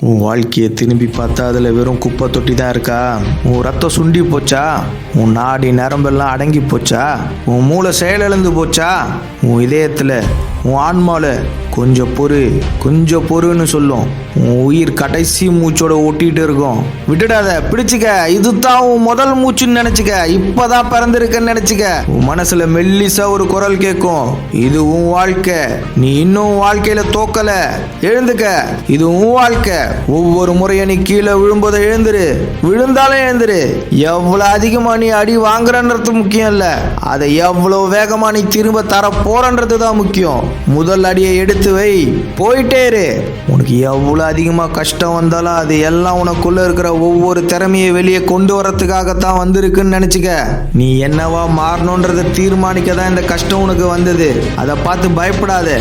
உன் வாழ்க்கையை திரும்பி பார்த்தா அதில் வெறும் குப்பை தொட்டி தான் இருக்கா? உன் ரத்தம் சுண்டி போச்சா? உன் நாடி நரம்பெல்லாம் அடங்கி போச்சா? உன் மூளை செயலிழந்து போச்சா? உன் இதயத்தில் உன் ஆன்மாவில் கொஞ்சம் பொறுன்னு சொல்லும். உன் உயிர் கடைசி மூச்சோட ஒட்டிகிட்டு இருக்கும். விட்டுடாத, பிடிச்சிக்க. இதுதான் உன் முதல் மூச்சுன்னு நினச்சிக்க. இப்போதான் பிறந்திருக்கன்னு நினச்சிக்க. உன் மனசில் மெல்லிசா ஒரு குரல் கேட்கும். இது உன் வாழ்க்கை, நீ இன்னும் வாழ்க்கையில் தோக்கலை, எழுந்துக்க. இது உன் வாழ்க்கை. ஒவ்வொரு முறையும் நீ கீழே விழும்போது எழுந்துரு, விழுந்தாலும் எழுந்துரு. எவ்வளோ அதிகமாக நீ அடி வாங்குறன்றது முக்கியம் இல்லை, அதை எவ்வளோ வேகமாக நீ திரும்ப தர போறன்றது தான் முக்கியம். முதல் அடியை எடுத்து வை, போயிட்டே இரு. உனக்கு எவ்வளோ அதிகமாக கஷ்டம் வந்தாலும் அது எல்லாம் உனக்குள்ள இருக்கிற ஒவ்வொரு திறமையை வெளியே கொண்டு வரத்துக்காகத்தான் வந்திருக்குன்னு நினச்சிக்க. நீ என்னவா மாறணுன்றதை தீர்மானிக்க தான் இந்த கஷ்டம் உனக்கு வந்தது. அதை பார்த்து பயப்படாத,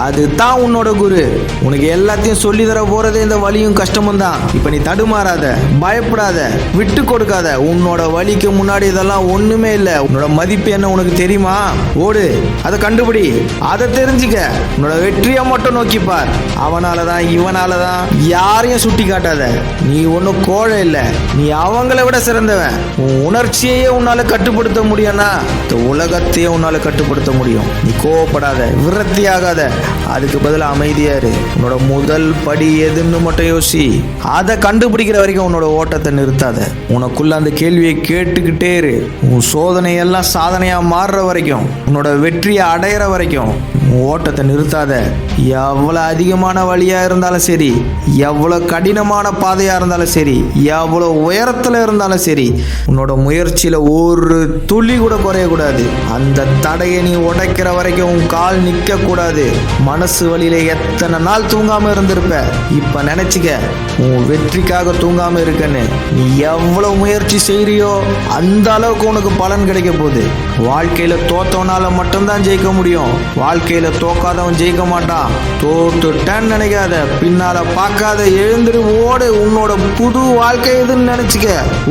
அது தான் உன்னோட குரு. உனக்கு எல்லாத்தையும் சொல்லி தர போறதே இந்த வலியும் கஷ்டமும் தான். இப்போ நீ தடுமாறாத, பயப்படாத, விட்டு கொடுக்காத. உன்னோட வலிக்கு முன்னாடி இதெல்லாம் ஒண்ணுமே இல்லை. உன்னோட மதிப்பு என்ன உனக்கு தெரியுமா? ஓடு, அதை கண்டுபிடி, அதை தெரிஞ்சுக்க. உன்னோட வெற்றியை மட்டும் நோக்கிப்பார். அவனாலதான் இவனாலதான் யாரையும் சுட்டி காட்டாத. நீ ஒன்னும் கோழை இல்லை, நீ அவங்கள விட சிறந்தவன். உன் உணர்ச்சியையே உன்னால கட்டுப்படுத்த முடியும்னா இந்த உலகத்தையே உன்னால கட்டுப்படுத்த முடியும். நீ கோவப்படாத, விரக்தி ஆகாத, அதுக்கு பதிலாக அமைதியா இரு. உன்னோட முதல் படி எதுன்னு மட்டும் யோசி. அதை கண்டுபிடிக்கிற வரைக்கும் உன்னோட ஓட்டத்தை நிறுத்தாத. உனக்குள்ள அந்த கேள்வியை கேட்டுக்கிட்டே இரு. உன் சோதனை எல்லாம் சாதனையா மாறுற வரைக்கும், உன்னோட வெற்றியை அடையிற வரைக்கும் உன் ஓட்டத்தை நிறுத்தாத. எவ்வளோ அதிகமான வழியா இருந்தாலும் சரி, எவ்வளோ கடினமான பாதையா இருந்தாலும் சரி, எவ்வளோ உயரத்துல இருந்தாலும் சரி, உன்னோட முயற்சியில ஒரு துளி கூட குறையக்கூடாது. அந்த தடையை நீ உடைக்கிற வரைக்கும் உன் கால் நிற்க கூடாது. மனசு வழியில எத்தனை நாள் தூங்காம இருந்திருப்ப, இப்ப நினைச்சுக்க, உன் வெற்றிக்காக தூங்காம இருக்கன்னு. நீ எவ்வளவு முயற்சி செய்யறியோ அந்த அளவுக்கு உனக்கு பலன் கிடைக்க போகுது. வாழ்க்கையில தோத்தவனால மட்டும்தான் ஜெயிக்க முடியும். வாழ்க்கையில தோக்காதவன் ஜெயிக்க மாட்டான். தோத்துட்டேன்னு நினைக்காத, பின்னால பார்க்காத, எழுந்துரு, ஓடு. உன்னோட புது வாழ்க்கை எதுன்னு நினைச்சுக்க.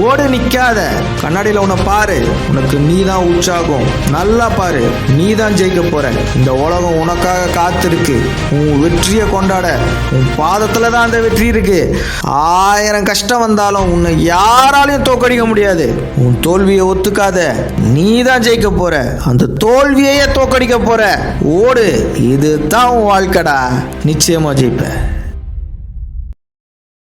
ஓடு, நிக்காத. கண்ணாடியில உன்னை பாரு, உனக்கு நீ தான் உற்சாகம். நல்லா பாரு, நீ தான் ஜெயிக்க போற. இந்த உலகம் உனக்காக காத்திருக்கு. உன் வெற்றியை கொண்டாட உன் பாதத்துல தான் அந்த வெற்றி இருக்கு. 1000 கஷ்டம் வந்தாலும் உன்னை யாராலையும் தோக்கடிக்க முடியாது. உன் தோல்வியை ஒத்துக்காத, நீ தான் ஜெயிக்க போற. அந்த தோல்வியையே தோக்கடிக்க போற. ஓடு, இதுதான் உன் வாழ்க்கைடா. நிச்சயமா ஜெயிப்ப.